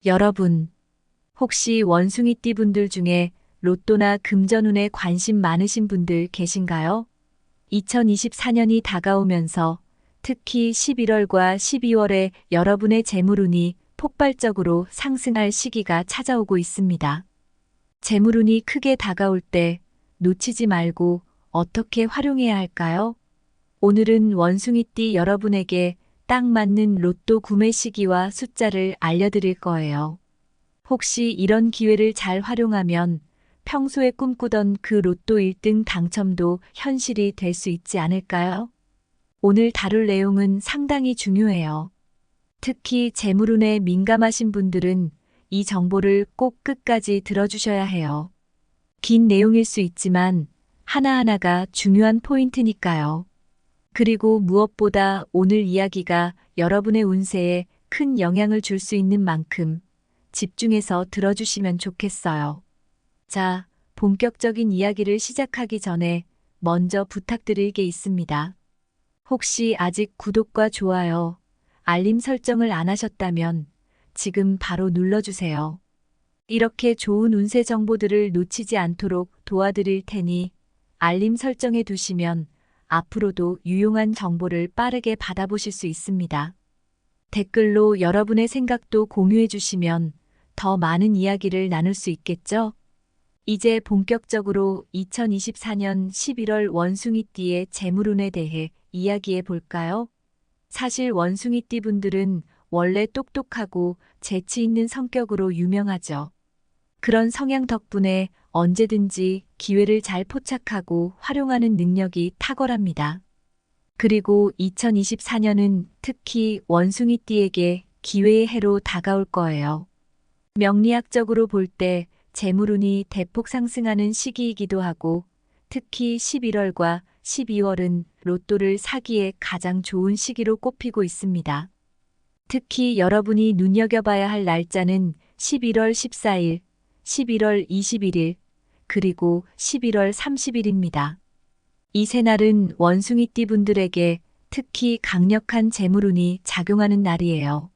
여러분, 혹시 원숭이띠 분들 중에 로또나 금전운에 관심 많으신 분들 계신가요? 2024년이 다가오면서 특히 11월과 12월에 여러분의 재물운이 폭발적으로 상승할 시기가 찾아오고 있습니다. 재물운이 크게 다가올 때 놓치지 말고 어떻게 활용해야 할까요? 오늘은 원숭이띠 여러분에게 딱 맞는 로또 구매 시기와 숫자를 알려드릴 거예요. 혹시 이런 기회를 잘 활용하면 평소에 꿈꾸던 그 로또 1등 당첨도 현실이 될 수 있지 않을까요? 오늘 다룰 내용은 상당히 중요해요. 특히 재물운에 민감하신 분들은 이 정보를 꼭 끝까지 들어주셔야 해요. 긴 내용일 수 있지만 하나하나가 중요한 포인트니까요. 그리고 무엇보다 오늘 이야기가 여러분의 운세에 큰 영향을 줄 수 있는 만큼 집중해서 들어주시면 좋겠어요. 자, 본격적인 이야기를 시작하기 전에 먼저 부탁드릴 게 있습니다. 혹시 아직 구독과 좋아요, 알림 설정을 안 하셨다면 지금 바로 눌러주세요. 이렇게 좋은 운세 정보들을 놓치지 않도록 도와드릴 테니 알림 설정해 두시면 앞으로도 유용한 정보를 빠르게 받아보실 수 있습니다. 댓글로 여러분의 생각도 공유해 주시면 더 많은 이야기를 나눌 수 있겠죠? 이제 본격적으로 2024년 11월 원숭이띠의 재물운에 대해 이야기해 볼까요? 사실 원숭이띠 분들은 원래 똑똑하고 재치 있는 성격으로 유명하죠. 그런 성향 덕분에 언제든지 기회를 잘 포착하고 활용하는 능력이 탁월합니다. 그리고 2024년은 특히 원숭이띠에게 기회의 해로 다가올 거예요. 명리학적으로 볼 때 재물운이 대폭 상승하는 시기이기도 하고 특히 11월과 12월은 로또를 사기에 가장 좋은 시기로 꼽히고 있습니다. 특히 여러분이 눈여겨봐야 할 날짜는 11월 14일, 11월 21일, 그리고 11월 30일입니다. 이 세 날은 원숭이띠 분들에게 특히 강력한 재물운이 작용하는 날이에요.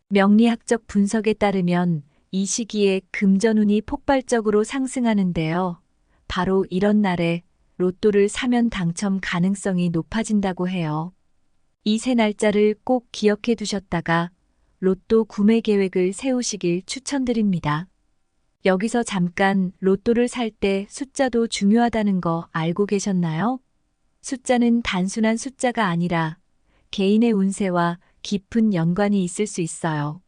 명리학적 분석에 따르면 이 시기에 금전운이 폭발적으로 상승하는데요. 바로 이런 날에 로또를 사면 당첨 가능성이 높아진다고 해요. 이 세 날짜를 꼭 기억해 두셨다가 로또 구매 계획을 세우시길 추천드립니다. 여기서 잠깐 로또를 살 때 숫자도 중요하다는 거 알고 계셨나요? 숫자는 단순한 숫자가 아니라 개인의 운세와 깊은 연관이 있을 수 있어요.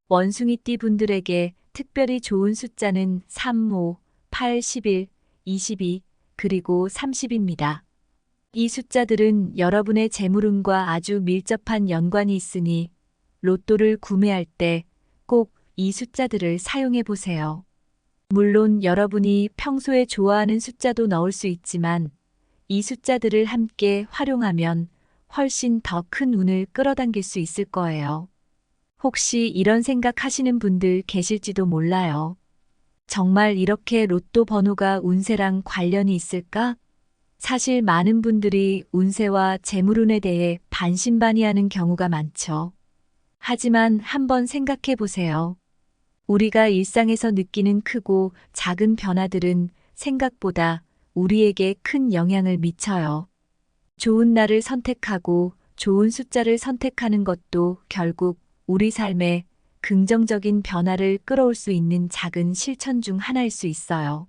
원숭이띠 분들에게 특별히 좋은 숫자는 3, 5, 8, 11, 22, 그리고 30입니다. 이 숫자들은 여러분의 재물운과 아주 밀접한 연관이 있으니 로또를 구매할 때 꼭 이 숫자들을 사용해 보세요. 물론 여러분이 평소에 좋아하는 숫자도 넣을 수 있지만 이 숫자들을 함께 활용하면 훨씬 더 큰 운을 끌어당길 수 있을 거예요. 혹시 이런 생각 하시는 분들 계실지도 몰라요. 정말 이렇게 로또 번호가 운세랑 관련이 있을까? 사실 많은 분들이 운세와 재물운에 대해 반신반의하는 경우가 많죠. 하지만 한번 생각해 보세요. 우리가 일상에서 느끼는 크고 작은 변화들은 생각보다 우리에게 큰 영향을 미쳐요. 좋은 날을 선택하고 좋은 숫자를 선택하는 것도 결국 우리 삶에 긍정적인 변화를 끌어올 수 있는 작은 실천 중 하나일 수 있어요.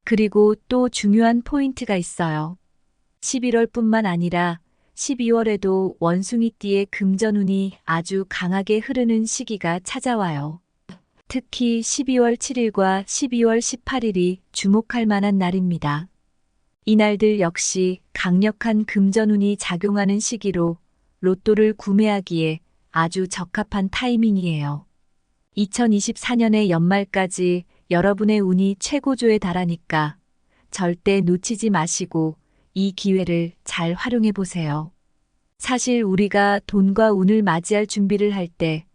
그리고 또 중요한 포인트가 있어요. 11월뿐만 아니라 12월에도 원숭이띠의 금전운이 아주 강하게 흐르는 시기가 찾아와요. 특히 12월 7일과 12월 18일이 주목할 만한 날입니다. 이 날들 역시 강력한 금전운이 작용하는 시기로 로또를 구매하기에 아주 적합한 타이밍이에요. 2024년의 연말까지 여러분의 운이 최고조에 달하니까 절대 놓치지 마시고 이 기회를 잘 활용해 보세요. 사실 우리가 돈과 운을 맞이할 준비를 할 때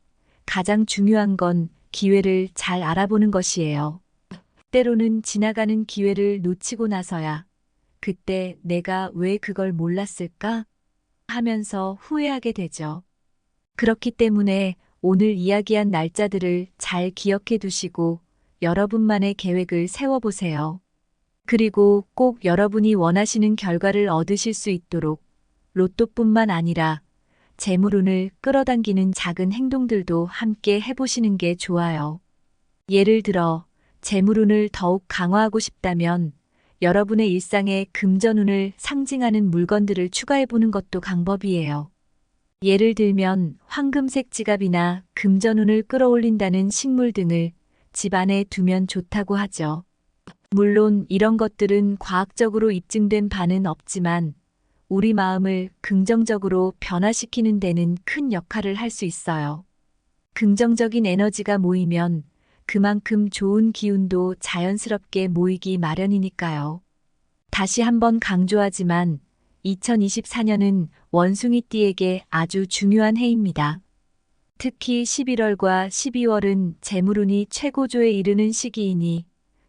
가장 중요한 건 기회를 잘 알아보는 것이에요. 때로는 지나가는 기회를 놓치고 나서야 그때 내가 왜 그걸 몰랐을까? 하면서 후회하게 되죠. 그렇기 때문에 오늘 이야기한 날짜들을 잘 기억해 두시고 여러분만의 계획을 세워보세요. 그리고 꼭 여러분이 원하시는 결과를 얻으실 수 있도록 로또뿐만 아니라 재물운을 끌어당기는 작은 행동들도 함께 해보시는 게 좋아요. 예를 들어 재물운을 더욱 강화하고 싶다면 여러분의 일상에 금전운을 상징하는 물건들을 추가해보는 것도 방법이에요. 예를 들면 황금색 지갑이나 금전운을 끌어올린다는 식물 등을 집 안에 두면 좋다고 하죠. 물론 이런 것들은 과학적으로 입증된 바는 없지만 우리 마음을 긍정적으로 변화시키는 데는 큰 역할을 할 수 있어요. 긍정적인 에너지가 모이면 그만큼 좋은 기운도 자연스럽게 모이기 마련이니까요. 다시 한번 강조하지만 2024년은 원숭이띠에게 아주 중요한 해입니다. 특히 11월과 12월은 재물운이 최고조에 이르는 시기이니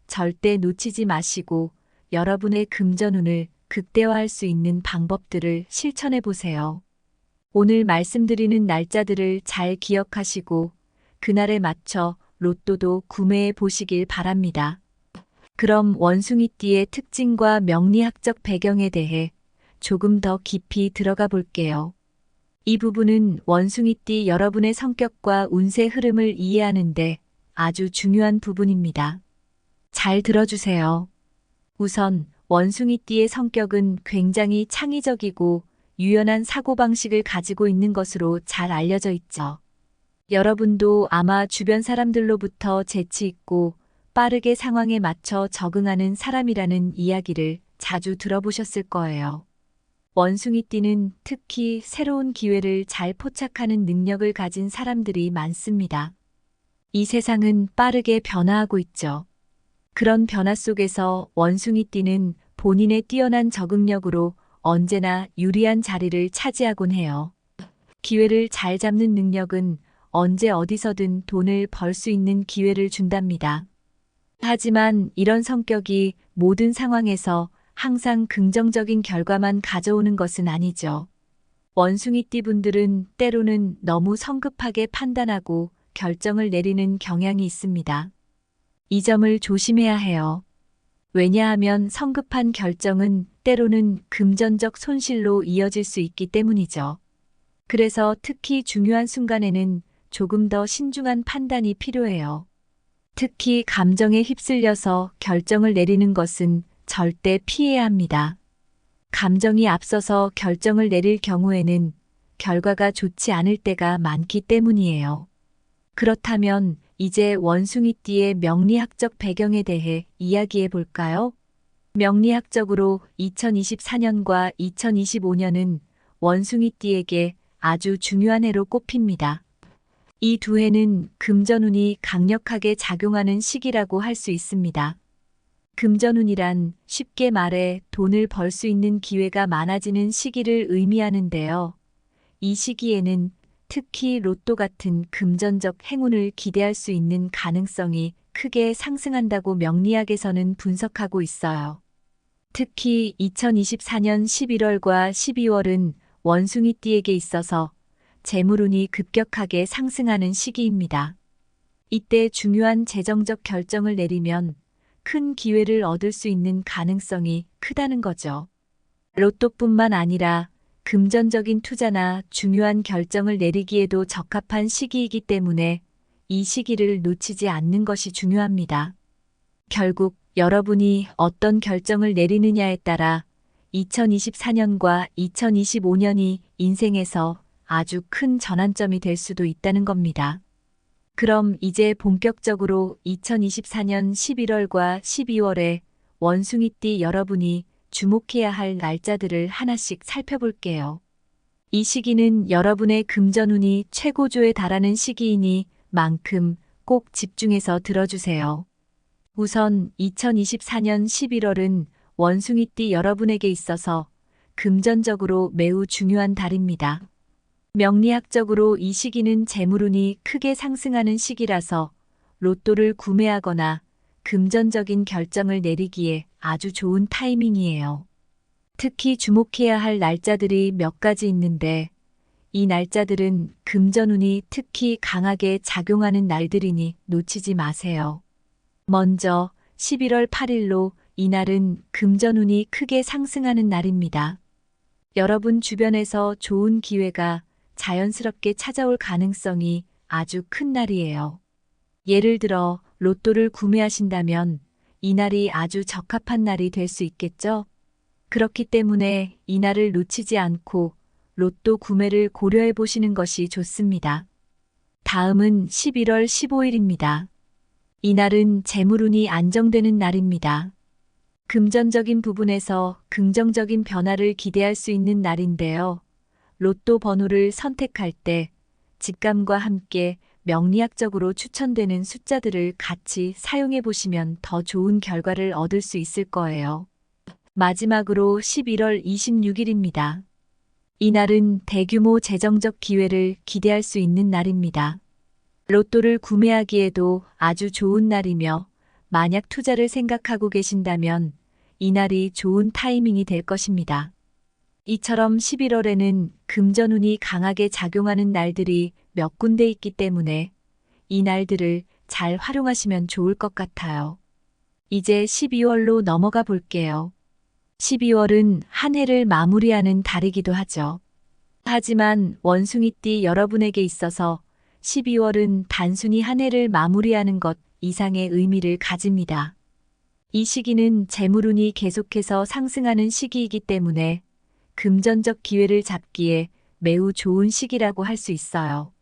절대 놓치지 마시고 여러분의 금전운을 극대화할 수 있는 방법들을 실천해 보세요. 오늘 말씀드리는 날짜들을 잘 기억하시고 그날에 맞춰 로또도 구매해 보시길 바랍니다. 그럼 원숭이띠의 특징과 명리학적 배경에 대해 조금 더 깊이 들어가 볼게요. 이 부분은 원숭이띠 여러분의 성격과 운세 흐름을 이해하는데 아주 중요한 부분입니다. 잘 들어주세요. 우선 원숭이띠의 성격은 굉장히 창의적이고 유연한 사고방식을 가지고 있는 것으로 잘 알려져 있죠. 여러분도 아마 주변 사람들로부터 재치 있고 빠르게 상황에 맞춰 적응하는 사람이라는 이야기를 자주 들어보셨을 거예요. 원숭이띠는 특히 새로운 기회를 잘 포착하는 능력을 가진 사람들이 많습니다. 이 세상은 빠르게 변화하고 있죠. 그런 변화 속에서 원숭이띠는 본인의 뛰어난 적응력으로 언제나 유리한 자리를 차지하곤 해요. 기회를 잘 잡는 능력은 언제 어디서든 돈을 벌 수 있는 기회를 준답니다. 하지만 이런 성격이 모든 상황에서 항상 긍정적인 결과만 가져오는 것은 아니죠. 원숭이띠 분들은 때로는 너무 성급하게 판단하고 결정을 내리는 경향이 있습니다. 이 점을 조심해야 해요. 왜냐하면 성급한 결정은 때로는 금전적 손실로 이어질 수 있기 때문이죠. 그래서 특히 중요한 순간에는 조금 더 신중한 판단이 필요해요. 특히 감정에 휩쓸려서 결정을 내리는 것은 절대 피해야 합니다. 감정이 앞서서 결정을 내릴 경우에는 결과가 좋지 않을 때가 많기 때문이에요. 그렇다면 이제 원숭이띠의 명리학적 배경에 대해 이야기해 볼까요? 명리학적으로 2024년과 2025년은 원숭이띠에게 아주 중요한 해로 꼽힙니다. 이 두 해는 금전운이 강력하게 작용하는 시기라고 할 수 있습니다. 금전운이란 쉽게 말해 돈을 벌 수 있는 기회가 많아지는 시기를 의미하는데요. 이 시기에는 특히 로또 같은 금전적 행운을 기대할 수 있는 가능성이 크게 상승한다고 명리학에서는 분석하고 있어요. 특히 2024년 11월과 12월은 원숭이띠에게 있어서 재물운이 급격하게 상승하는 시기입니다. 이때 중요한 재정적 결정을 내리면 큰 기회를 얻을 수 있는 가능성이 크다는 거죠. 로또뿐만 아니라 금전적인 투자나 중요한 결정을 내리기에도 적합한 시기이기 때문에 이 시기를 놓치지 않는 것이 중요합니다. 결국 여러분이 어떤 결정을 내리느냐에 따라 2024년과 2025년이 인생에서 아주 큰 전환점이 될 수도 있다는 겁니다. 그럼 이제 본격적으로 2024년 11월과 12월에 원숭이띠 여러분이 주목해야 할 날짜들을 하나씩 살펴볼게요. 이 시기는 여러분의 금전운이 최고조에 달하는 시기이니 만큼 꼭 집중해서 들어주세요. 우선 2024년 11월은 원숭이띠 여러분에게 있어서 금전적으로 매우 중요한 달입니다. 명리학적으로 이 시기는 재물운이 크게 상승하는 시기라서 로또를 구매하거나 금전적인 결정을 내리기에 아주 좋은 타이밍이에요. 특히 주목해야 할 날짜들이 몇 가지 있는데 이 날짜들은 금전운이 특히 강하게 작용하는 날들이니 놓치지 마세요. 먼저 11월 8일로 이날은 금전운이 크게 상승하는 날입니다. 여러분 주변에서 좋은 기회가 자연스럽게 찾아올 가능성이 아주 큰 날이에요. 예를 들어 로또를 구매하신다면 이날이 아주 적합한 날이 될 수 있겠죠? 그렇기 때문에 이날을 놓치지 않고 로또 구매를 고려해 보시는 것이 좋습니다. 다음은 11월 15일입니다. 이날은 재물운이 안정되는 날입니다. 금전적인 부분에서 긍정적인 변화를 기대할 수 있는 날인데요. 로또 번호를 선택할 때 직감과 함께 명리학적으로 추천되는 숫자들을 같이 사용해 보시면 더 좋은 결과를 얻을 수 있을 거예요. 마지막으로 11월 26일입니다. 이날은 대규모 재정적 기회를 기대할 수 있는 날입니다. 로또를 구매하기에도 아주 좋은 날이며 만약 투자를 생각하고 계신다면 이날이 좋은 타이밍이 될 것입니다. 이처럼 11월에는 금전운이 강하게 작용하는 날들이 몇 군데 있기 때문에 이 날들을 잘 활용하시면 좋을 것 같아요. 이제 12월로 넘어가 볼게요. 12월은 한 해를 마무리하는 달이기도 하죠. 하지만 원숭이띠 여러분에게 있어서 12월은 단순히 한 해를 마무리하는 것 이상의 의미를 가집니다. 이 시기는 재물운이 계속해서 상승하는 시기이기 때문에 금전적 기회를 잡기에 매우 좋은 시기라고 할 수 있어요.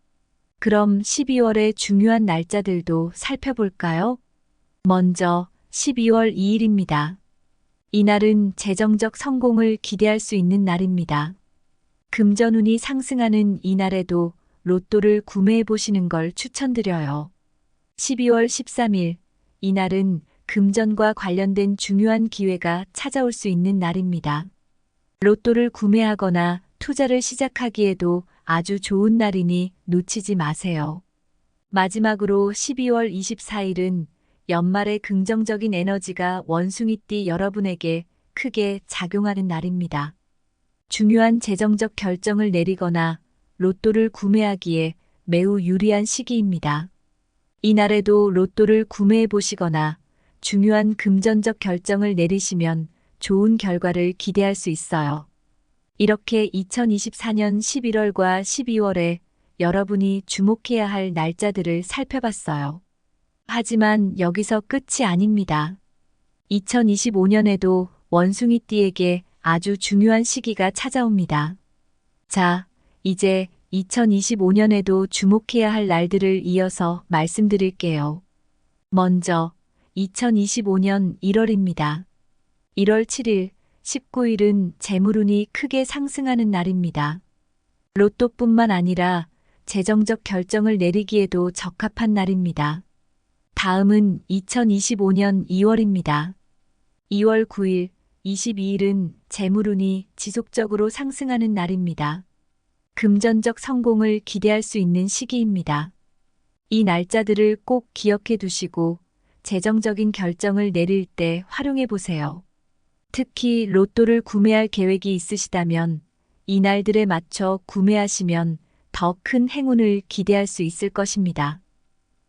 그럼 12월의 중요한 날짜들도 살펴볼까요? 먼저 12월 2일입니다. 이날은 재정적 성공을 기대할 수 있는 날입니다. 금전운이 상승하는 이날에도 로또를 구매해 보시는 걸 추천드려요. 12월 13일, 이날은 금전과 관련된 중요한 기회가 찾아올 수 있는 날입니다. 로또를 구매하거나 투자를 시작하기에도 아주 좋은 날이니 놓치지 마세요. 마지막으로 12월 24일은 연말의 긍정적인 에너지가 원숭이띠 여러분에게 크게 작용하는 날입니다. 중요한 재정적 결정을 내리거나 로또를 구매하기에 매우 유리한 시기입니다. 이날에도 로또를 구매해 보시거나 중요한 금전적 결정을 내리시면 좋은 결과를 기대할 수 있어요. 이렇게 2024년 11월과 12월에 여러분이 주목해야 할 날짜들을 살펴봤어요. 하지만 여기서 끝이 아닙니다. 2025년에도 원숭이띠에게 아주 중요한 시기가 찾아옵니다. 자, 이제 2025년에도 주목해야 할 날들을 이어서 말씀드릴게요. 먼저 2025년 1월입니다. 1월 7일, 19일은 재물운이 크게 상승하는 날입니다. 로또뿐만 아니라 재정적 결정을 내리기에도 적합한 날입니다. 다음은 2025년 2월입니다. 2월 9일, 22일은 재물운이 지속적으로 상승하는 날입니다. 금전적 성공을 기대할 수 있는 시기입니다. 이 날짜들을 꼭 기억해 두시고 재정적인 결정을 내릴 때 활용해 보세요. 특히 로또를 구매할 계획이 있으시다면 이 날들에 맞춰 구매하시면 더 큰 행운을 기대할 수 있을 것입니다.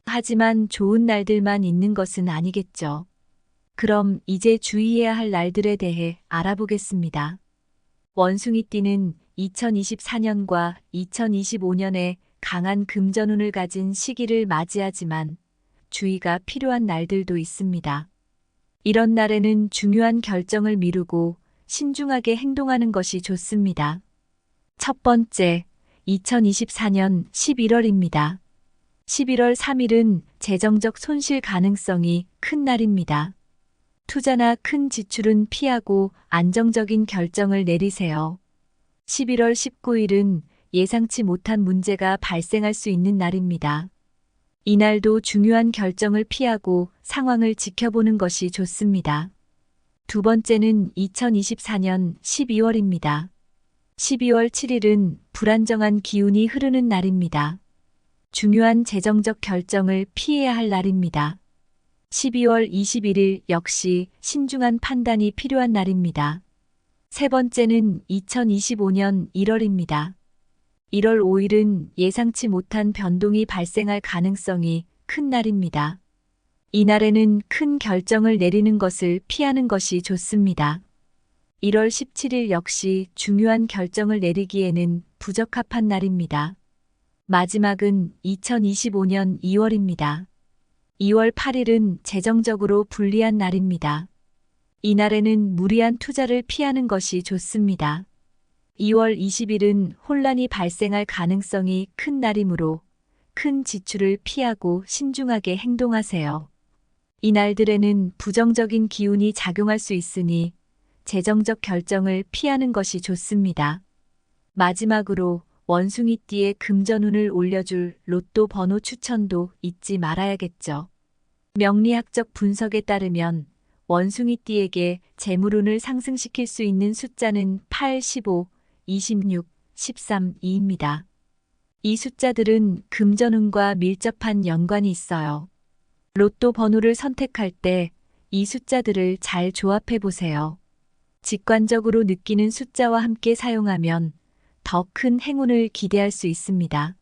하지만 좋은 날들만 있는 것은 아니겠죠. 그럼 이제 주의해야 할 날들에 대해 알아보겠습니다. 원숭이띠는 2024년과 2025년에 강한 금전운을 가진 시기를 맞이하지만 주의가 필요한 날들도 있습니다. 이런 날에는 중요한 결정을 미루고 신중하게 행동하는 것이 좋습니다. 첫 번째, 2024년 11월입니다. 11월 3일은 재정적 손실 가능성이 큰 날입니다. 투자나 큰 지출은 피하고 안정적인 결정을 내리세요. 11월 19일은 예상치 못한 문제가 발생할 수 있는 날입니다. 이날도 중요한 결정을 피하고 상황을 지켜보는 것이 좋습니다. 두 번째는 2024년 12월입니다. 12월 7일은 불안정한 기운이 흐르는 날입니다. 중요한 재정적 결정을 피해야 할 날입니다. 12월 21일 역시 신중한 판단이 필요한 날입니다. 세 번째는 2025년 1월입니다. 1월 5일은 예상치 못한 변동이 발생할 가능성이 큰 날입니다. 이날에는 큰 결정을 내리는 것을 피하는 것이 좋습니다. 1월 17일 역시 중요한 결정을 내리기에는 부적합한 날입니다. 마지막은 2025년 2월입니다. 2월 8일은 재정적으로 불리한 날입니다. 이날에는 무리한 투자를 피하는 것이 좋습니다. 2월 20일은 혼란이 발생할 가능성이 큰 날이므로 큰 지출을 피하고 신중하게 행동하세요. 이날들에는 부정적인 기운이 작용할 수 있으니 재정적 결정을 피하는 것이 좋습니다. 마지막으로 원숭이띠에 금전운을 올려줄 로또 번호 추천도 잊지 말아야겠죠. 명리학적 분석에 따르면 원숭이띠에게 재물운을 상승시킬 수 있는 숫자는 8, 15, 26, 13, 2입니다. 이 숫자들은 금전운과 밀접한 연관이 있어요. 로또 번호를 선택할 때 이 숫자들을 잘 조합해 보세요. 직관적으로 느끼는 숫자와 함께 사용하면 더 큰 행운을 기대할 수 있습니다.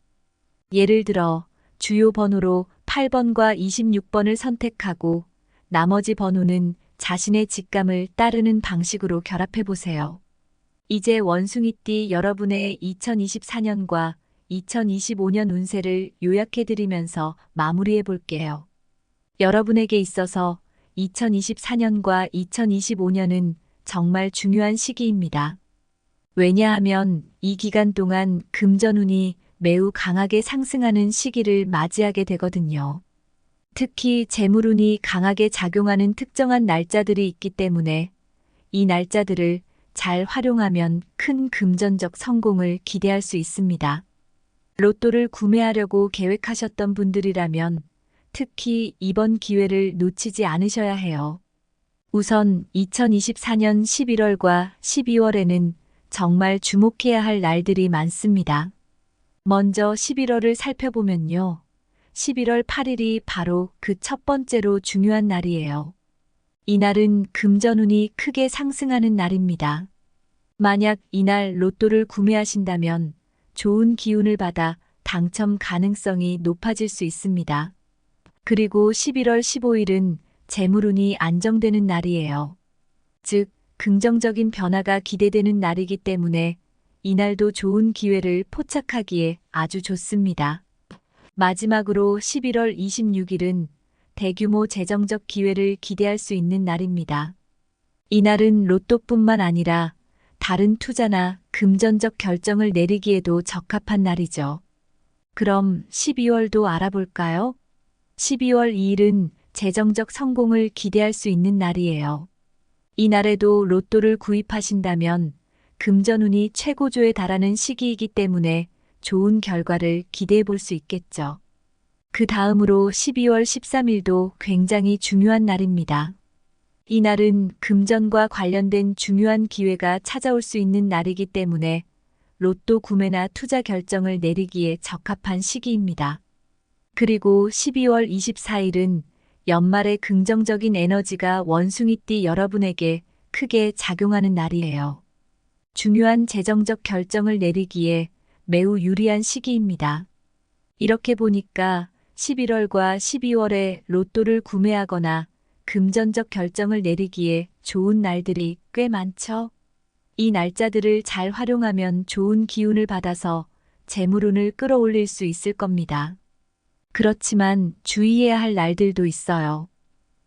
예를 들어 주요 번호로 8번과 26번을 선택하고 나머지 번호는 자신의 직감을 따르는 방식으로 결합해 보세요. 이제 원숭이띠 여러분의 2024년과 2025년 운세를 요약해 드리면서 마무리해 볼게요. 여러분에게 있어서 2024년과 2025년은 정말 중요한 시기입니다. 왜냐하면 이 기간 동안 금전운이 매우 강하게 상승하는 시기를 맞이하게 되거든요. 특히 재물운이 강하게 작용하는 특정한 날짜들이 있기 때문에 이 날짜들을 잘 활용하면 큰 금전적 성공을 기대할 수 있습니다. 로또를 구매하려고 계획하셨던 분들이라면 특히 이번 기회를 놓치지 않으셔야 해요. 우선 2024년 11월과 12월에는 정말 주목해야 할 날들이 많습니다. 먼저 11월을 살펴보면요. 11월 8일이 바로 그 첫 번째로 중요한 날이에요. 이날은 금전운이 크게 상승하는 날입니다. 만약 이날 로또를 구매하신다면 좋은 기운을 받아 당첨 가능성이 높아질 수 있습니다. 그리고 11월 15일은 재물운이 안정되는 날이에요. 즉, 긍정적인 변화가 기대되는 날이기 때문에 이날도 좋은 기회를 포착하기에 아주 좋습니다. 마지막으로 11월 26일은 대규모 재정적 기회를 기대할 수 있는 날입니다. 이날은 로또뿐만 아니라 다른 투자나 금전적 결정을 내리기에도 적합한 날이죠. 그럼 12월도 알아볼까요? 12월 2일은 재정적 성공을 기대할 수 있는 날이에요. 이날에도 로또를 구입하신다면 금전운이 최고조에 달하는 시기이기 때문에 좋은 결과를 기대해 볼 수 있겠죠. 그 다음으로 12월 13일도 굉장히 중요한 날입니다. 이날은 금전과 관련된 중요한 기회가 찾아올 수 있는 날이기 때문에 로또 구매나 투자 결정을 내리기에 적합한 시기입니다. 그리고 12월 24일은 연말의 긍정적인 에너지가 원숭이띠 여러분에게 크게 작용하는 날이에요. 중요한 재정적 결정을 내리기에 매우 유리한 시기입니다. 이렇게 보니까 11월과 12월에 로또를 구매하거나 금전적 결정을 내리기에 좋은 날들이 꽤 많죠? 이 날짜들을 잘 활용하면 좋은 기운을 받아서 재물운을 끌어올릴 수 있을 겁니다. 그렇지만 주의해야 할 날들도 있어요.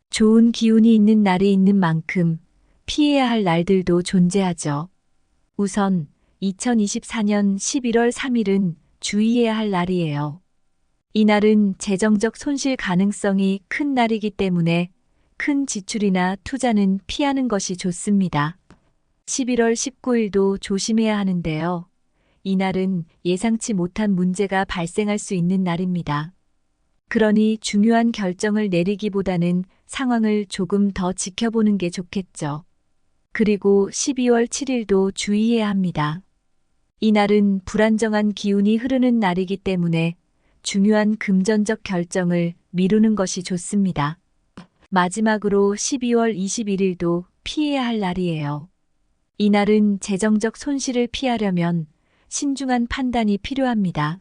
좋은 기운이 있는 날이 있는 만큼 피해야 할 날들도 존재하죠. 우선 2024년 11월 3일은 주의해야 할 날이에요. 이날은 재정적 손실 가능성이 큰 날이기 때문에 큰 지출이나 투자는 피하는 것이 좋습니다. 11월 19일도 조심해야 하는데요. 이날은 예상치 못한 문제가 발생할 수 있는 날입니다. 그러니 중요한 결정을 내리기보다는 상황을 조금 더 지켜보는 게 좋겠죠. 그리고 12월 7일도 주의해야 합니다. 이날은 불안정한 기운이 흐르는 날이기 때문에 중요한 금전적 결정을 미루는 것이 좋습니다. 마지막으로 12월 21일도 피해야 할 날이에요. 이날은 재정적 손실을 피하려면 신중한 판단이 필요합니다.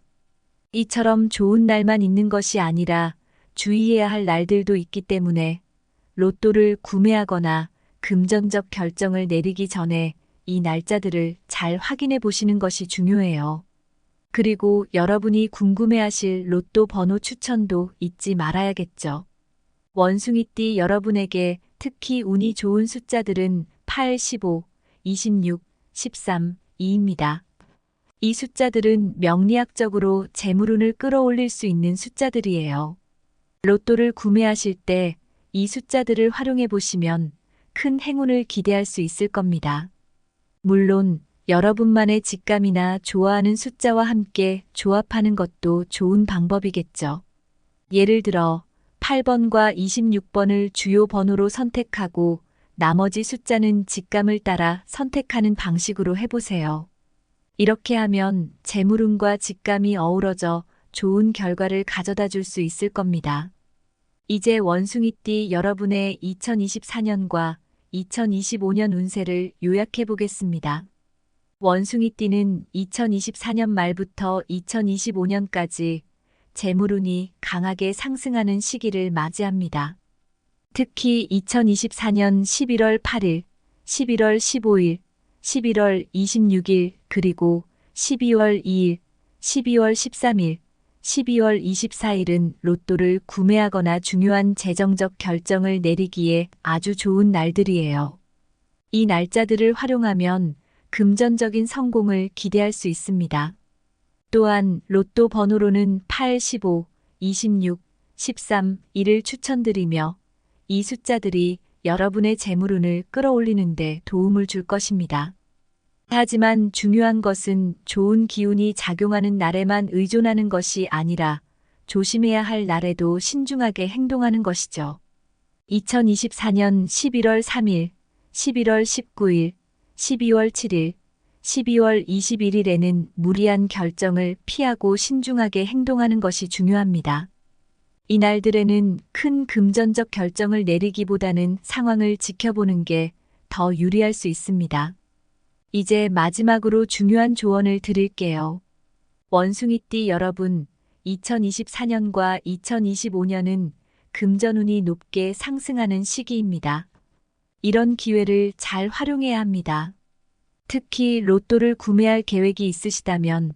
이처럼 좋은 날만 있는 것이 아니라 주의해야 할 날들도 있기 때문에 로또를 구매하거나 금전적 결정을 내리기 전에 이 날짜들을 잘 확인해 보시는 것이 중요해요. 그리고 여러분이 궁금해하실 로또 번호 추천도 잊지 말아야겠죠. 원숭이띠 여러분에게 특히 운이 좋은 숫자들은 8, 15, 26, 13, 2입니다. 이 숫자들은 명리학적으로 재물운을 끌어올릴 수 있는 숫자들이에요. 로또를 구매하실 때 이 숫자들을 활용해 보시면 큰 행운을 기대할 수 있을 겁니다. 물론 여러분만의 직감이나 좋아하는 숫자와 함께 조합하는 것도 좋은 방법이겠죠. 예를 들어 8번과 26번을 주요 번호로 선택하고 나머지 숫자는 직감을 따라 선택하는 방식으로 해보세요. 이렇게 하면 재물운과 직감이 어우러져 좋은 결과를 가져다 줄 수 있을 겁니다. 이제 원숭이띠 여러분의 2024년과 2025년 운세를 요약해 보겠습니다. 원숭이띠는 2024년 말부터 2025년까지 재물운이 강하게 상승하는 시기를 맞이합니다. 특히 2024년 11월 8일, 11월 15일, 11월 26일, 그리고 12월 2일, 12월 13일, 12월 24일은 로또를 구매하거나 중요한 재정적 결정을 내리기에 아주 좋은 날들이에요. 이 날짜들을 활용하면 금전적인 성공을 기대할 수 있습니다. 또한 로또 번호로는 8, 15, 26, 13, 1을 추천드리며 이 숫자들이 여러분의 재물운을 끌어올리는 데 도움을 줄 것입니다. 하지만 중요한 것은 좋은 기운이 작용하는 날에만 의존하는 것이 아니라 조심해야 할 날에도 신중하게 행동하는 것이죠. 2024년 11월 3일, 11월 19일, 12월 7일, 12월 21일에는 무리한 결정을 피하고 신중하게 행동하는 것이 중요합니다. 이날들에는 큰 금전적 결정을 내리기보다는 상황을 지켜보는 게 더 유리할 수 있습니다. 이제 마지막으로 중요한 조언을 드릴게요. 원숭이띠 여러분, 2024년과 2025년은 금전운이 높게 상승하는 시기입니다. 이런 기회를 잘 활용해야 합니다. 특히 로또를 구매할 계획이 있으시다면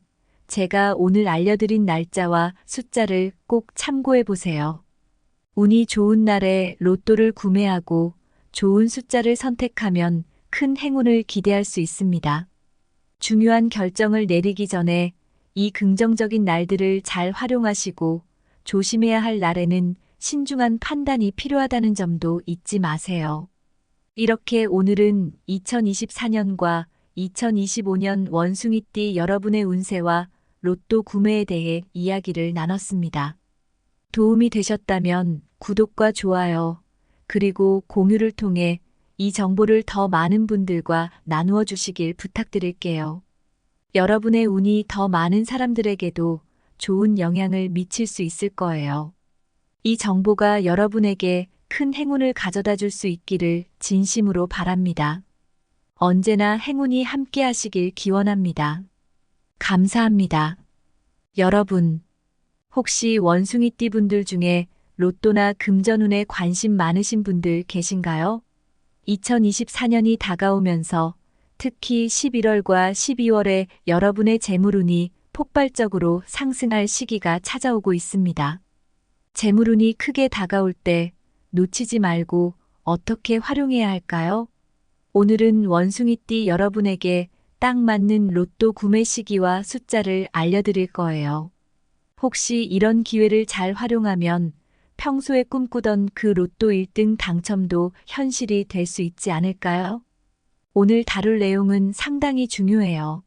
제가 오늘 알려드린 날짜와 숫자를 꼭 참고해 보세요. 운이 좋은 날에 로또를 구매하고 좋은 숫자를 선택하면 큰 행운을 기대할 수 있습니다. 중요한 결정을 내리기 전에 이 긍정적인 날들을 잘 활용하시고 조심해야 할 날에는 신중한 판단이 필요하다는 점도 잊지 마세요. 이렇게 오늘은 2024년과 2025년 원숭이띠 여러분의 운세와 로또 구매에 대해 이야기를 나눴습니다. 도움이 되셨다면 구독과 좋아요, 그리고 공유를 통해 이 정보를 더 많은 분들과 나누어 주시길 부탁드릴게요. 여러분의 운이 더 많은 사람들에게도 좋은 영향을 미칠 수 있을 거예요. 이 정보가 여러분에게 큰 행운을 가져다 줄 수 있기를 진심으로 바랍니다. 언제나 행운이 함께 하시길 기원합니다. 감사합니다. 여러분, 혹시 원숭이띠 분들 중에 로또나 금전운에 관심 많으신 분들 계신가요? 2024년이 다가오면서 특히 11월과 12월에 여러분의 재물운이 폭발적으로 상승할 시기가 찾아오고 있습니다. 재물운이 크게 다가올 때 놓치지 말고 어떻게 활용해야 할까요? 오늘은 원숭이띠 여러분에게 딱 맞는 로또 구매 시기와 숫자를 알려드릴 거예요. 혹시 이런 기회를 잘 활용하면 평소에 꿈꾸던 그 로또 1등 당첨도 현실이 될 수 있지 않을까요? 오늘 다룰 내용은 상당히 중요해요.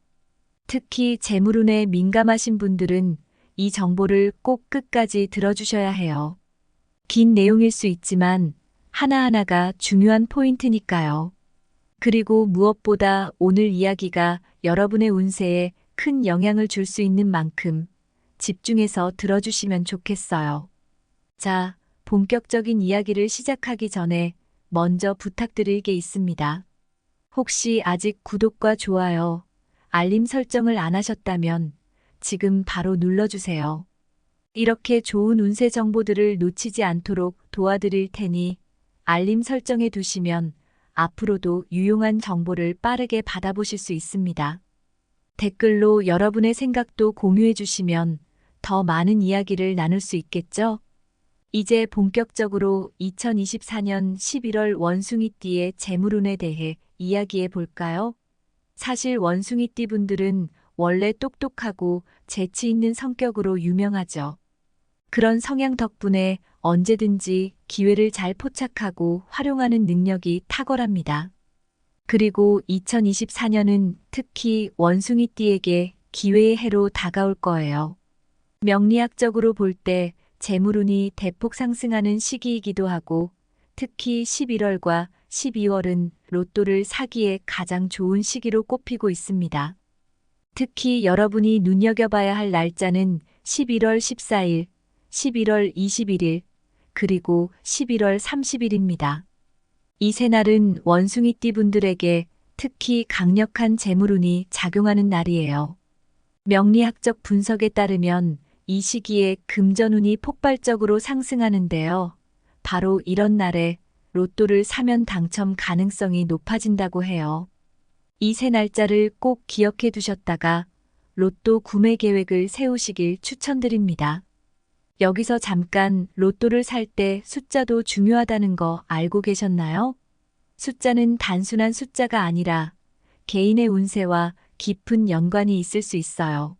특히 재물운에 민감하신 분들은 이 정보를 꼭 끝까지 들어주셔야 해요. 긴 내용일 수 있지만 하나하나가 중요한 포인트니까요. 그리고 무엇보다 오늘 이야기가 여러분의 운세에 큰 영향을 줄 수 있는 만큼 집중해서 들어주시면 좋겠어요. 자, 본격적인 이야기를 시작하기 전에 먼저 부탁드릴 게 있습니다. 혹시 아직 구독과 좋아요 알림 설정을 안 하셨다면 지금 바로 눌러주세요. 이렇게 좋은 운세 정보들을 놓치지 않도록 도와드릴 테니 알림 설정해 두시면 앞으로도 유용한 정보를 빠르게 받아보실 수 있습니다. 댓글로 여러분의 생각도 공유해 주시면 더 많은 이야기를 나눌 수 있겠죠? 이제 본격적으로 2024년 11월 원숭이띠의 재물운에 대해 이야기해 볼까요? 사실 원숭이띠 분들은 원래 똑똑하고 재치 있는 성격으로 유명하죠. 그런 성향 덕분에 언제든지 기회를 잘 포착하고 활용하는 능력이 탁월합니다. 그리고 2024년은 특히 원숭이띠에게 기회의 해로 다가올 거예요. 명리학적으로 볼 때 재물운이 대폭 상승하는 시기이기도 하고 특히 11월과 12월은 로또를 사기에 가장 좋은 시기로 꼽히고 있습니다. 특히 여러분이 눈여겨봐야 할 날짜는 11월 14일, 11월 21일, 그리고 11월 30일입니다. 이 세 날은 원숭이띠 분들에게 특히 강력한 재물운이 작용하는 날이에요. 명리학적 분석에 따르면 이 시기에 금전운이 폭발적으로 상승하는데요. 바로 이런 날에 로또를 사면 당첨 가능성이 높아진다고 해요. 이 세 날짜를 꼭 기억해 두셨다가 로또 구매 계획을 세우시길 추천드립니다. 여기서 잠깐 로또를 살 때 숫자도 중요하다는 거 알고 계셨나요? 숫자는 단순한 숫자가 아니라 개인의 운세와 깊은 연관이 있을 수 있어요.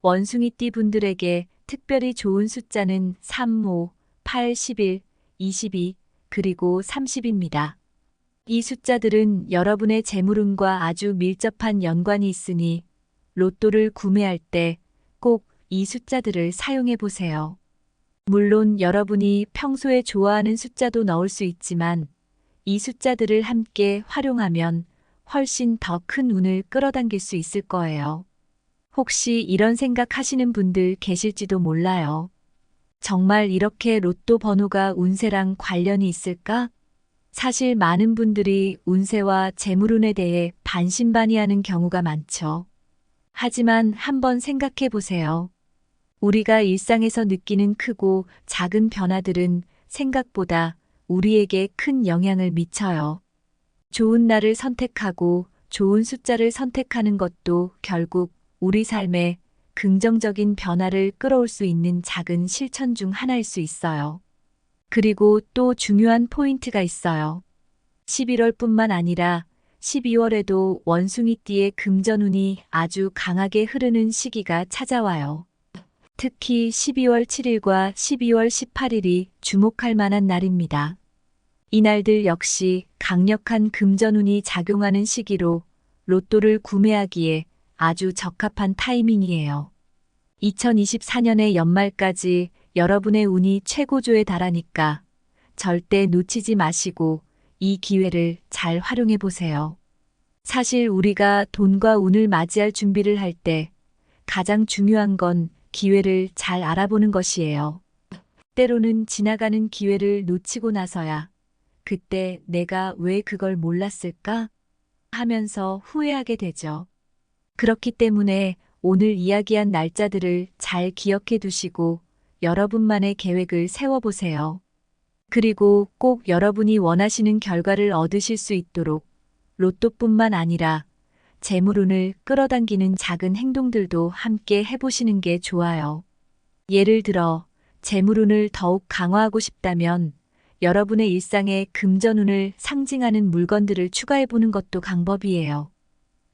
원숭이띠 분들에게 특별히 좋은 숫자는 3, 5, 8, 11, 22, 그리고 30입니다. 이 숫자들은 여러분의 재물운과 아주 밀접한 연관이 있으니 로또를 구매할 때 꼭 이 숫자들을 사용해 보세요. 물론 여러분이 평소에 좋아하는 숫자도 넣을 수 있지만 이 숫자들을 함께 활용하면 훨씬 더 큰 운을 끌어당길 수 있을 거예요. 혹시 이런 생각하시는 분들 계실지도 몰라요. 정말 이렇게 로또 번호가 운세랑 관련이 있을까? 사실 많은 분들이 운세와 재물운에 대해 반신반의하는 경우가 많죠. 하지만 한번 생각해 보세요. 우리가 일상에서 느끼는 크고 작은 변화들은 생각보다 우리에게 큰 영향을 미쳐요. 좋은 날을 선택하고 좋은 숫자를 선택하는 것도 결국 우리 삶에 긍정적인 변화를 끌어올 수 있는 작은 실천 중 하나일 수 있어요. 그리고 또 중요한 포인트가 있어요. 11월뿐만 아니라 12월에도 원숭이띠의 금전운이 아주 강하게 흐르는 시기가 찾아와요. 특히 12월 7일과 12월 18일이 주목할 만한 날입니다. 이날들 역시 강력한 금전운이 작용하는 시기로 로또를 구매하기에 아주 적합한 타이밍이에요. 2024년의 연말까지 여러분의 운이 최고조에 달하니까 절대 놓치지 마시고 이 기회를 잘 활용해 보세요. 사실 우리가 돈과 운을 맞이할 준비를 할 때 가장 중요한 건 기회를 잘 알아보는 것이에요. 때로는 지나가는 기회를 놓치고 나서야 그때 내가 왜 그걸 몰랐을까? 하면서 후회하게 되죠. 그렇기 때문에 오늘 이야기한 날짜들을 잘 기억해 두시고 여러분만의 계획을 세워보세요. 그리고 꼭 여러분이 원하시는 결과를 얻으실 수 있도록 로또뿐만 아니라 재물운을 끌어당기는 작은 행동들도 함께 해보시는 게 좋아요. 예를 들어 재물운을 더욱 강화하고 싶다면 여러분의 일상에 금전운을 상징하는 물건들을 추가해보는 것도 방법이에요.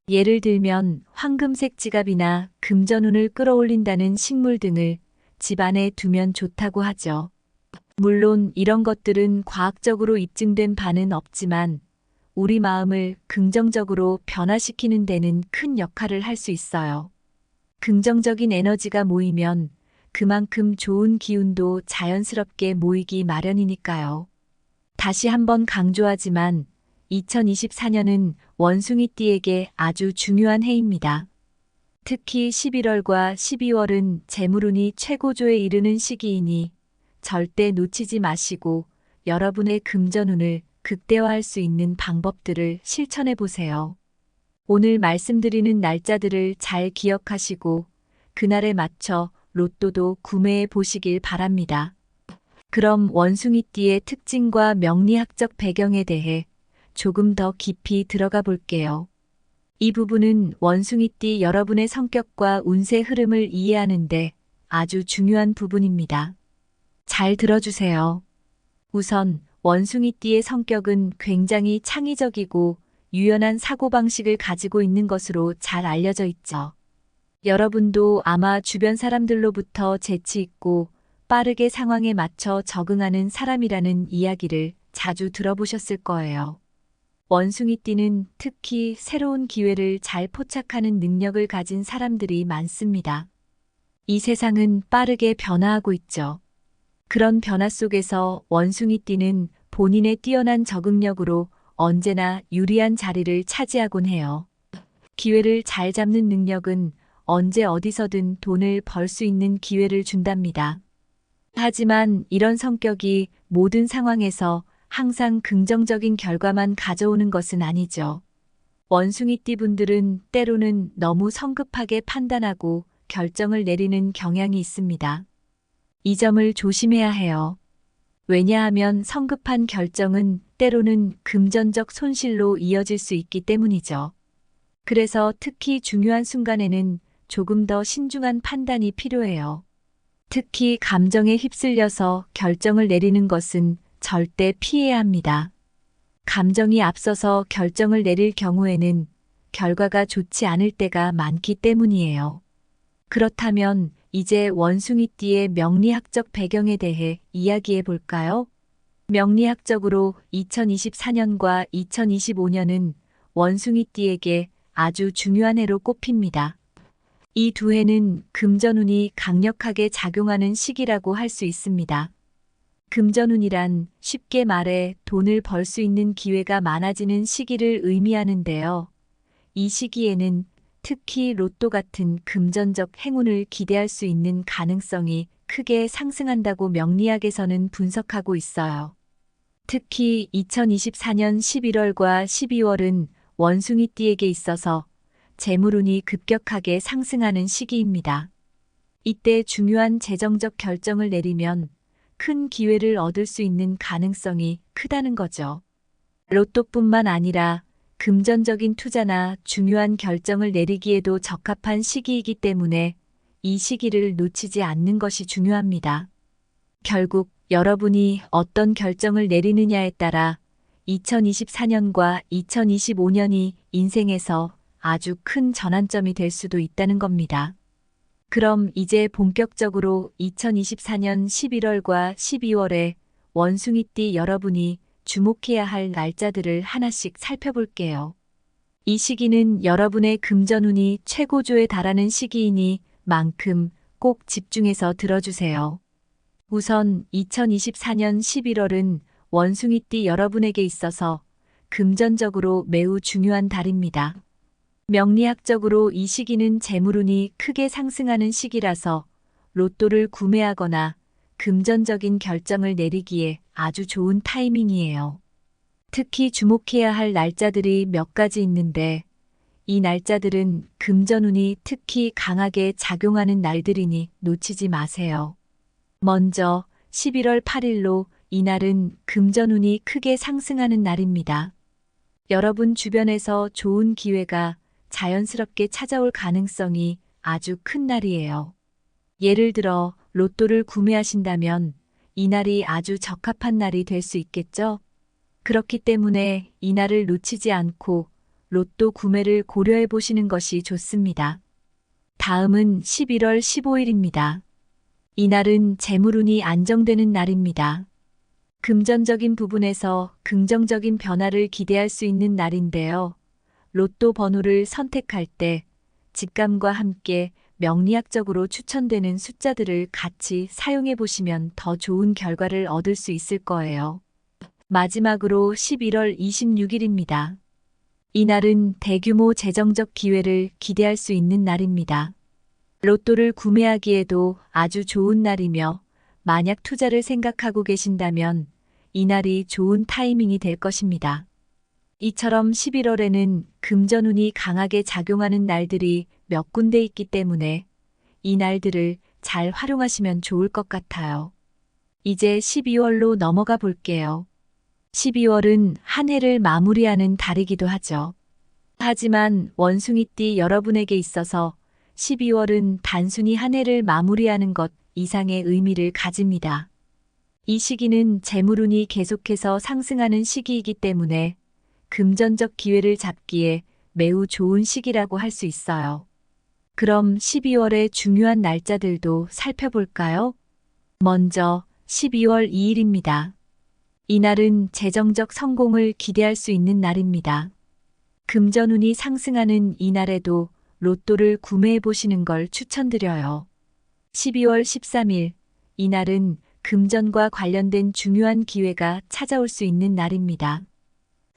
예를 들면 황금색 지갑이나 금전운을 끌어올린다는 식물 등을 집안에 두면 좋다고 하죠. 물론 이런 것들은 과학적으로 입증된 바는 없지만 우리 마음을 긍정적으로 변화시키는 데는 큰 역할을 할 수 있어요. 긍정적인 에너지가 모이면 그만큼 좋은 기운도 자연스럽게 모이기 마련이니까요. 다시 한번 강조하지만 2024년은 원숭이띠에게 아주 중요한 해입니다. 특히 11월과 12월은 재물운이 최고조에 이르는 시기이니 절대 놓치지 마시고 여러분의 금전운을 극대화할 수 있는 방법들을 실천해 보세요. 오늘 말씀드리는 날짜들을 잘 기억하시고 그날에 맞춰 로또도 구매해 보시길 바랍니다. 그럼 원숭이띠의 특징과 명리학적 배경에 대해 조금 더 깊이 들어가 볼게요. 이 부분은 원숭이띠 여러분의 성격과 운세 흐름을 이해하는데 아주 중요한 부분입니다. 잘 들어주세요. 우선 원숭이띠의 성격은 굉장히 창의적이고 유연한 사고방식을 가지고 있는 것으로 잘 알려져 있죠. 여러분도 아마 주변 사람들로부터 재치 있고 빠르게 상황에 맞춰 적응하는 사람이라는 이야기를 자주 들어보셨을 거예요. 원숭이띠는 특히 새로운 기회를 잘 포착하는 능력을 가진 사람들이 많습니다. 이 세상은 빠르게 변화하고 있죠. 그런 변화 속에서 원숭이띠는 본인의 뛰어난 적응력으로 언제나 유리한 자리를 차지하곤 해요. 기회를 잘 잡는 능력은 언제 어디서든 돈을 벌 수 있는 기회를 준답니다. 하지만 이런 성격이 모든 상황에서 항상 긍정적인 결과만 가져오는 것은 아니죠. 원숭이띠 분들은 때로는 너무 성급하게 판단하고 결정을 내리는 경향이 있습니다. 이 점을 조심해야 해요. 왜냐하면 성급한 결정은 때로는 금전적 손실로 이어질 수 있기 때문이죠. 그래서 특히 중요한 순간에는 조금 더 신중한 판단이 필요해요. 특히 감정에 휩쓸려서 결정을 내리는 것은 절대 피해야 합니다. 감정이 앞서서 결정을 내릴 경우에는 결과가 좋지 않을 때가 많기 때문이에요. 그렇다면 이제 원숭이띠의 명리학적 배경에 대해 이야기해 볼까요? 명리학적으로 2024년과 2025년은 원숭이띠에게 아주 중요한 해로 꼽힙니다. 이 두 해는 금전운이 강력하게 작용하는 시기라고 할 수 있습니다. 금전운이란 쉽게 말해 돈을 벌 수 있는 기회가 많아지는 시기를 의미하는데요. 이 시기에는 특히 로또 같은 금전적 행운을 기대할 수 있는 가능성이 크게 상승한다고 명리학에서는 분석하고 있어요. 특히 2024년 11월과 12월은 원숭이띠에게 있어서 재물운이 급격하게 상승하는 시기입니다. 이때 중요한 재정적 결정을 내리면 큰 기회를 얻을 수 있는 가능성이 크다는 거죠. 로또뿐만 아니라 금전적인 투자나 중요한 결정을 내리기에도 적합한 시기이기 때문에 이 시기를 놓치지 않는 것이 중요합니다. 결국 여러분이 어떤 결정을 내리느냐에 따라 2024년과 2025년이 인생에서 아주 큰 전환점이 될 수도 있다는 겁니다. 그럼 이제 본격적으로 2024년 11월과 12월에 원숭이띠 여러분이 주목해야 할 날짜들을 하나씩 살펴볼게요. 이 시기는 여러분의 금전운이 최고조에 달하는 시기이니 만큼 꼭 집중해서 들어주세요. 우선 2024년 11월은 원숭이띠 여러분에게 있어서 금전적으로 매우 중요한 달입니다. 명리학적으로 이 시기는 재물운이 크게 상승하는 시기라서 로또를 구매하거나 금전적인 결정을 내리기에 아주 좋은 타이밍이에요. 특히 주목해야 할 날짜들이 몇 가지 있는데 이 날짜들은 금전운이 특히 강하게 작용하는 날들이니 놓치지 마세요. 먼저 11월 8일로 이날은 금전운이 크게 상승하는 날입니다. 여러분 주변에서 좋은 기회가 자연스럽게 찾아올 가능성이 아주 큰 날이에요. 예를 들어 로또를 구매하신다면 이날이 아주 적합한 날이 될 수 있겠죠? 그렇기 때문에 이날을 놓치지 않고 로또 구매를 고려해 보시는 것이 좋습니다. 다음은 11월 15일입니다. 이날은 재물운이 안정되는 날입니다. 금전적인 부분에서 긍정적인 변화를 기대할 수 있는 날인데요. 로또 번호를 선택할 때 직감과 함께 명리학적으로 추천되는 숫자들을 같이 사용해 보시면 더 좋은 결과를 얻을 수 있을 거예요. 마지막으로 11월 26일입니다. 이날은 대규모 재정적 기회를 기대할 수 있는 날입니다. 로또를 구매하기에도 아주 좋은 날이며 만약 투자를 생각하고 계신다면 이날이 좋은 타이밍이 될 것입니다. 이처럼 11월에는 금전운이 강하게 작용하는 날들이 몇 군데 있기 때문에 이 날들을 잘 활용하시면 좋을 것 같아요. 이제 12월로 넘어가 볼게요. 12월은 한 해를 마무리하는 달이기도 하죠. 하지만 원숭이띠 여러분에게 있어서 12월은 단순히 한 해를 마무리하는 것 이상의 의미를 가집니다. 이 시기는 재물운이 계속해서 상승하는 시기이기 때문에 금전적 기회를 잡기에 매우 좋은 시기라고 할 수 있어요. 그럼 12월의 중요한 날짜들도 살펴볼까요? 먼저 12월 2일입니다. 이날은 재정적 성공을 기대할 수 있는 날입니다. 금전운이 상승하는 이날에도 로또를 구매해 보시는 걸 추천드려요. 12월 13일, 이날은 금전과 관련된 중요한 기회가 찾아올 수 있는 날입니다.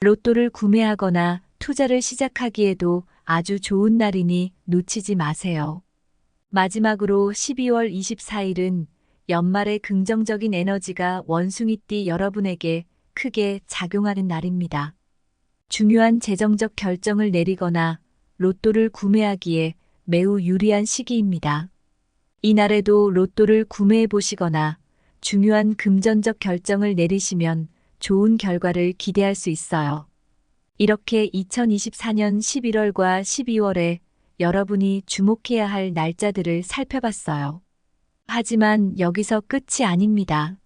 로또를 구매하거나 투자를 시작하기에도 아주 좋은 날이니 놓치지 마세요. 마지막으로 12월 24일은 연말의 긍정적인 에너지가 원숭이띠 여러분에게 크게 작용하는 날입니다. 중요한 재정적 결정을 내리거나 로또를 구매하기에 매우 유리한 시기입니다. 이날에도 로또를 구매해 보시거나 중요한 금전적 결정을 내리시면 좋은 결과를 기대할 수 있어요. 이렇게 2024년 11월과 12월에 여러분이 주목해야 할 날짜들을 살펴봤어요. 하지만 여기서 끝이 아닙니다.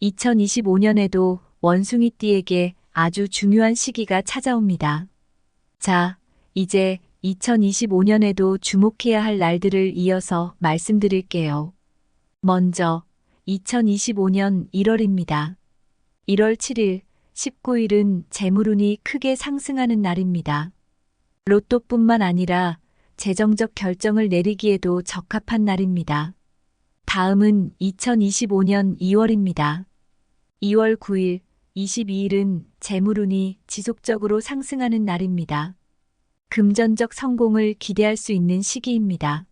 2025년에도 원숭이띠에게 아주 중요한 시기가 찾아옵니다. 자, 이제 2025년에도 주목해야 할 날들을 이어서 말씀드릴게요. 먼저 2025년 1월입니다. 1월 7일, 19일은 재물운이 크게 상승하는 날입니다. 로또뿐만 아니라 재정적 결정을 내리기에도 적합한 날입니다. 다음은 2025년 2월입니다. 2월 9일, 22일은 재물운이 지속적으로 상승하는 날입니다. 금전적 성공을 기대할 수 있는 시기입니다.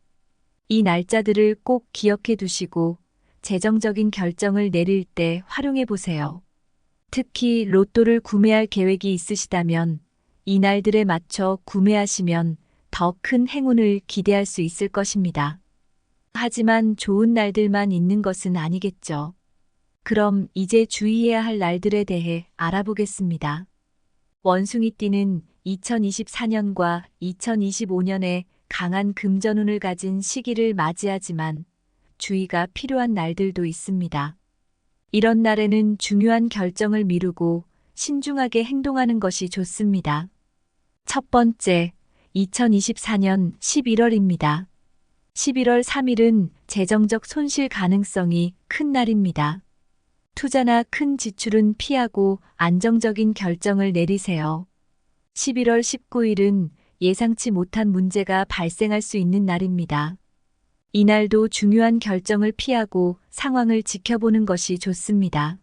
이 날짜들을 꼭 기억해 두시고 재정적인 결정을 내릴 때 활용해 보세요. 특히 로또를 구매할 계획이 있으시다면 이 날들에 맞춰 구매하시면 더 큰 행운을 기대할 수 있을 것입니다. 하지만 좋은 날들만 있는 것은 아니겠죠. 그럼 이제 주의해야 할 날들에 대해 알아보겠습니다. 원숭이띠는 2024년과 2025년에 강한 금전운을 가진 시기를 맞이하지만 주의가 필요한 날들도 있습니다. 이런 날에는 중요한 결정을 미루고 신중하게 행동하는 것이 좋습니다. 첫 번째, 2024년 11월입니다. 11월 3일은 재정적 손실 가능성이 큰 날입니다. 투자나 큰 지출은 피하고 안정적인 결정을 내리세요. 11월 19일은 예상치 못한 문제가 발생할 수 있는 날입니다. 이날도 중요한 결정을 피하고 상황을 지켜보는 것이 좋습니다.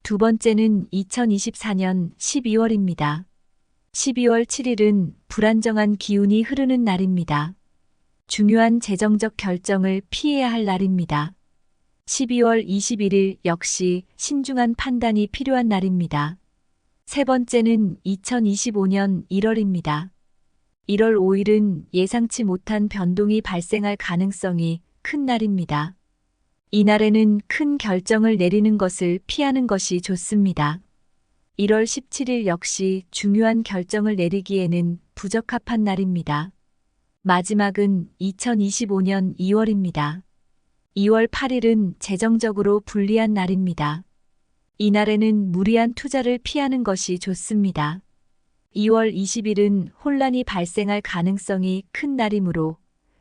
두 번째는 2024년 12월입니다. 12월 7일은 불안정한 기운이 흐르는 날입니다. 중요한 재정적 결정을 피해야 할 날입니다. 12월 21일 역시 신중한 판단이 필요한 날입니다. 세 번째는 2025년 1월입니다. 1월 5일은 예상치 못한 변동이 발생할 가능성이 큰 날입니다. 이날에는 큰 결정을 내리는 것을 피하는 것이 좋습니다. 1월 17일 역시 중요한 결정을 내리기에는 부적합한 날입니다. 마지막은 2025년 2월입니다. 2월 8일은 재정적으로 불리한 날입니다. 이날에는 무리한 투자를 피하는 것이 좋습니다. 2월 20일은 혼란이 발생할 가능성이 큰 날이므로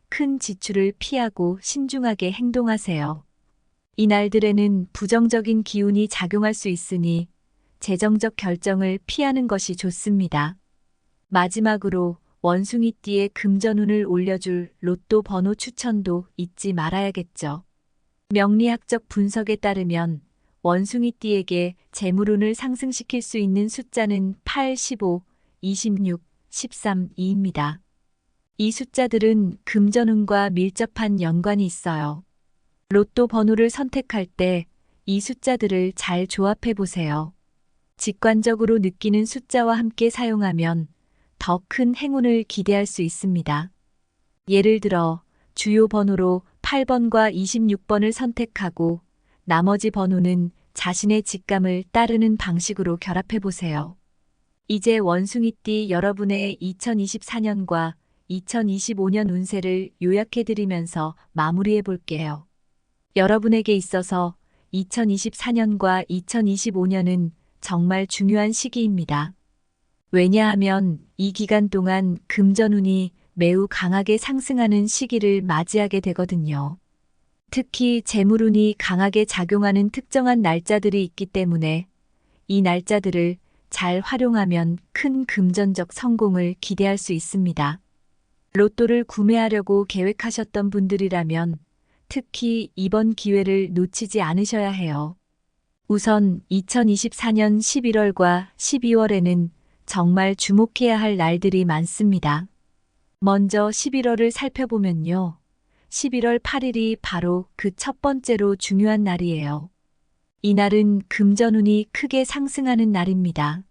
큰 지출을 피하고 신중하게 행동하세요. 이 날들에는 부정적인 기운이 작용할 수 있으니 재정적 결정을 피하는 것이 좋습니다. 마지막으로 원숭이띠의 금전운을 올려줄 로또 번호 추천도 잊지 말아야겠죠. 명리학적 분석에 따르면 원숭이띠에게 재물운을 상승시킬 수 있는 숫자는 8, 15, 26, 13, 2입니다. 이 숫자들은 금전운과 밀접한 연관이 있어요. 로또 번호를 선택할 때 이 숫자들을 잘 조합해 보세요. 직관적으로 느끼는 숫자와 함께 사용하면 더 큰 행운을 기대할 수 있습니다. 예를 들어 주요 번호로 8번과 26번을 선택하고 나머지 번호는 자신의 직감을 따르는 방식으로 결합해 보세요. 이제 원숭이띠 여러분의 2024년과 2025년 운세를 요약해 드리면서 마무리해 볼게요. 여러분에게 있어서 2024년과 2025년은 정말 중요한 시기입니다. 왜냐하면 이 기간 동안 금전운이 매우 강하게 상승하는 시기를 맞이하게 되거든요. 특히 재물운이 강하게 작용하는 특정한 날짜들이 있기 때문에 이 날짜들을 잘 활용하면 큰 금전적 성공을 기대할 수 있습니다. 로또를 구매하려고 계획하셨던 분들이라면 특히 이번 기회를 놓치지 않으셔야 해요. 우선 2024년 11월과 12월에는 정말 주목해야 할 날들이 많습니다. 먼저 11월을 살펴보면요. 11월 8일이 바로 그 첫 번째로 중요한 날이에요. 이날은 금전운이 크게 상승하는 날입니다.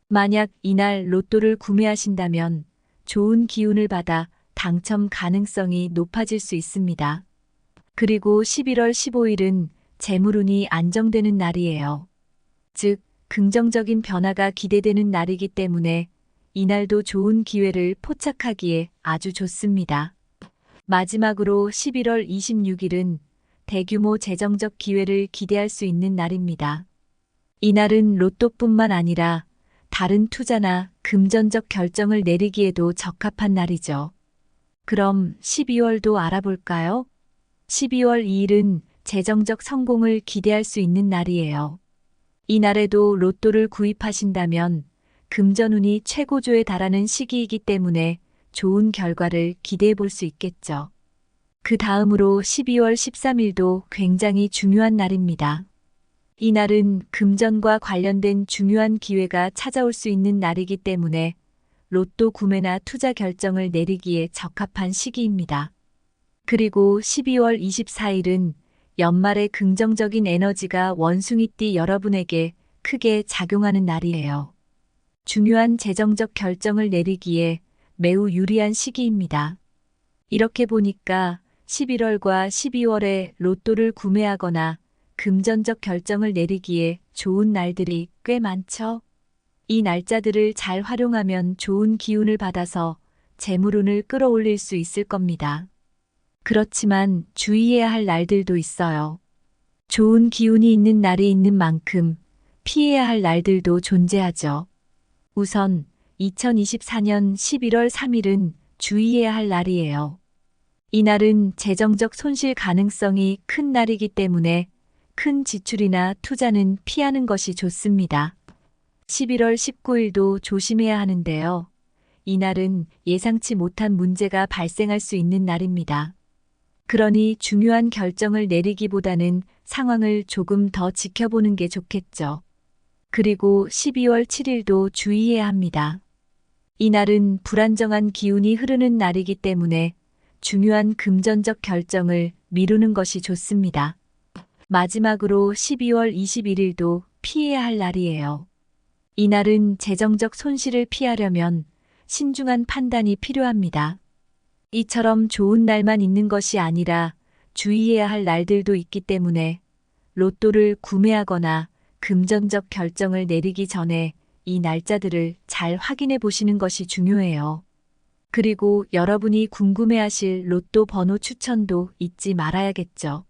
만약 이날 로또를 구매하신다면 좋은 기운을 받아 당첨 가능성이 높아질 수 있습니다. 그리고 11월 15일은 재물운이 안정되는 날이에요. 즉, 긍정적인 변화가 기대되는 날이기 때문에 이날도 좋은 기회를 포착하기에 아주 좋습니다. 마지막으로 11월 26일은 대규모 재정적 기회를 기대할 수 있는 날입니다. 이날은 로또뿐만 아니라 다른 투자나 금전적 결정을 내리기에도 적합한 날이죠. 그럼 12월도 알아볼까요? 12월 2일은 재정적 성공을 기대할 수 있는 날이에요. 이 날에도 로또를 구입하신다면 금전운이 최고조에 달하는 시기이기 때문에 좋은 결과를 기대해 볼 수 있겠죠. 그 다음으로 12월 13일도 굉장히 중요한 날입니다. 이 날은 금전과 관련된 중요한 기회가 찾아올 수 있는 날이기 때문에 로또 구매나 투자 결정을 내리기에 적합한 시기입니다. 그리고 12월 24일은 연말의 긍정적인 에너지가 원숭이띠 여러분에게 크게 작용하는 날이에요. 중요한 재정적 결정을 내리기에 매우 유리한 시기입니다. 이렇게 보니까 11월과 12월에 로또를 구매하거나 금전적 결정을 내리기에 좋은 날들이 꽤 많죠. 이 날짜들을 잘 활용하면 좋은 기운을 받아서 재물운을 끌어올릴 수 있을 겁니다. 그렇지만 주의해야 할 날들도 있어요. 좋은 기운이 있는 날이 있는 만큼 피해야 할 날들도 존재하죠. 우선 2024년 11월 3일은 주의해야 할 날이에요. 이 날은 재정적 손실 가능성이 큰 날이기 때문에 큰 지출이나 투자는 피하는 것이 좋습니다. 11월 19일도 조심해야 하는데요. 이 날은 예상치 못한 문제가 발생할 수 있는 날입니다. 그러니 중요한 결정을 내리기보다는 상황을 조금 더 지켜보는 게 좋겠죠. 그리고 12월 7일도 주의해야 합니다. 이 날은 불안정한 기운이 흐르는 날이기 때문에 중요한 금전적 결정을 미루는 것이 좋습니다. 마지막으로 12월 21일도 피해야 할 날이에요. 이 날은 재정적 손실을 피하려면 신중한 판단이 필요합니다. 이처럼 좋은 날만 있는 것이 아니라 주의해야 할 날들도 있기 때문에 로또를 구매하거나 금전적 결정을 내리기 전에 이 날짜들을 잘 확인해 보시는 것이 중요해요. 그리고 여러분이 궁금해하실 로또 번호 추천도 잊지 말아야겠죠.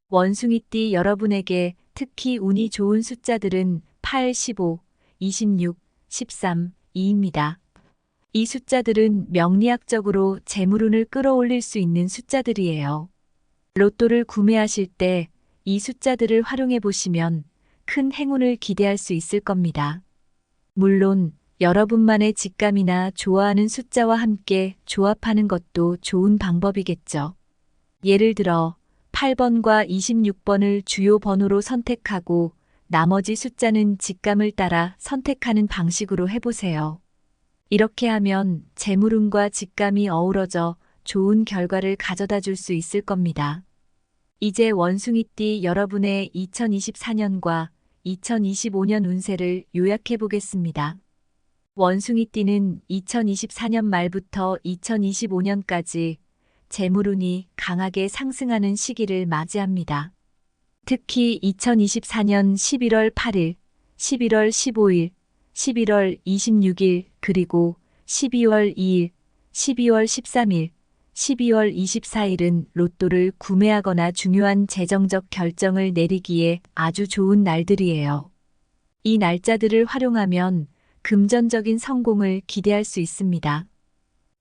원숭이띠 여러분에게 특히 운이 좋은 숫자들은 8, 15, 26, 13, 2입니다. 이 숫자들은 명리학적으로 재물운을 끌어올릴 수 있는 숫자들이에요. 로또를 구매하실 때 이 숫자들을 활용해 보시면 큰 행운을 기대할 수 있을 겁니다. 물론 여러분만의 직감이나 좋아하는 숫자와 함께 조합하는 것도 좋은 방법이겠죠. 예를 들어 8번과 26번을 주요 번호로 선택하고 나머지 숫자는 직감을 따라 선택하는 방식으로 해보세요. 이렇게 하면 재물운과 직감이 어우러져 좋은 결과를 가져다 줄 수 있을 겁니다. 이제 원숭이띠 여러분의 2024년과 2025년 운세를 요약해 보겠습니다. 원숭이띠는 2024년 말부터 2025년까지 재물운이 강하게 상승하는 시기를 맞이합니다. 특히 2024년 11월 8일, 11월 15일, 11월 26일, 그리고 12월 2일, 12월 13일, 12월 24일은 로또를 구매하거나 중요한 재정적 결정을 내리기에 아주 좋은 날들이에요. 이 날짜들을 활용하면 금전적인 성공을 기대할 수 있습니다.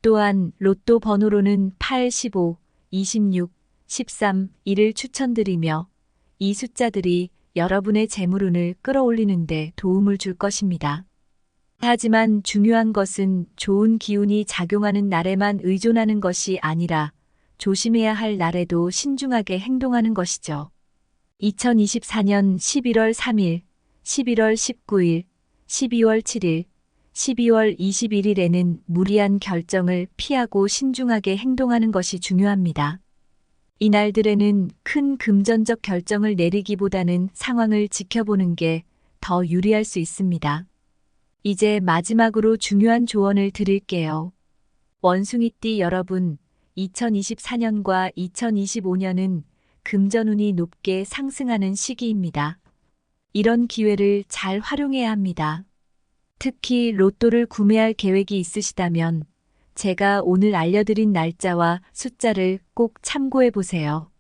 또한 로또 번호로는 8, 15, 26, 13, 1을 추천드리며 이 숫자들이 여러분의 재물운을 끌어올리는 데 도움을 줄 것입니다. 하지만 중요한 것은 좋은 기운이 작용하는 날에만 의존하는 것이 아니라 조심해야 할 날에도 신중하게 행동하는 것이죠. 2024년 11월 3일, 11월 19일, 12월 7일, 12월 21일에는 무리한 결정을 피하고 신중하게 행동하는 것이 중요합니다. 이날들에는 큰 금전적 결정을 내리기보다는 상황을 지켜보는 게 더 유리할 수 있습니다. 이제 마지막으로 중요한 조언을 드릴게요. 원숭이띠 여러분, 2024년과 2025년은 금전운이 높게 상승하는 시기입니다. 이런 기회를 잘 활용해야 합니다. 특히 로또를 구매할 계획이 있으시다면 제가 오늘 알려드린 날짜와 숫자를 꼭 참고해 보세요.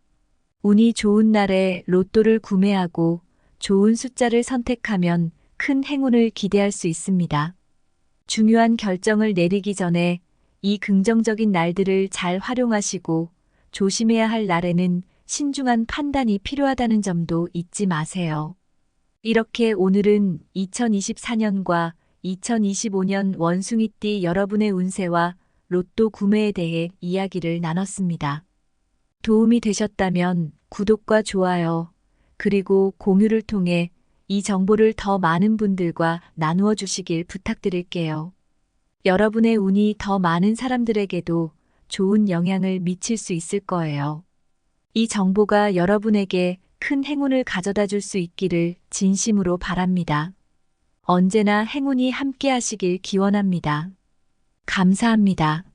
운이 좋은 날에 로또를 구매하고 좋은 숫자를 선택하면 큰 행운을 기대할 수 있습니다. 중요한 결정을 내리기 전에 이 긍정적인 날들을 잘 활용하시고 조심해야 할 날에는 신중한 판단이 필요하다는 점도 잊지 마세요. 이렇게 오늘은 2024년과 2025년 원숭이띠 여러분의 운세와 로또 구매에 대해 이야기를 나눴습니다. 도움이 되셨다면 구독과 좋아요, 그리고 공유를 통해 이 정보를 더 많은 분들과 나누어 주시길 부탁드릴게요. 여러분의 운이 더 많은 사람들에게도 좋은 영향을 미칠 수 있을 거예요. 이 정보가 여러분에게 큰 행운을 가져다 줄 수 있기를 진심으로 바랍니다. 언제나 행운이 함께 하시길 기원합니다. 감사합니다.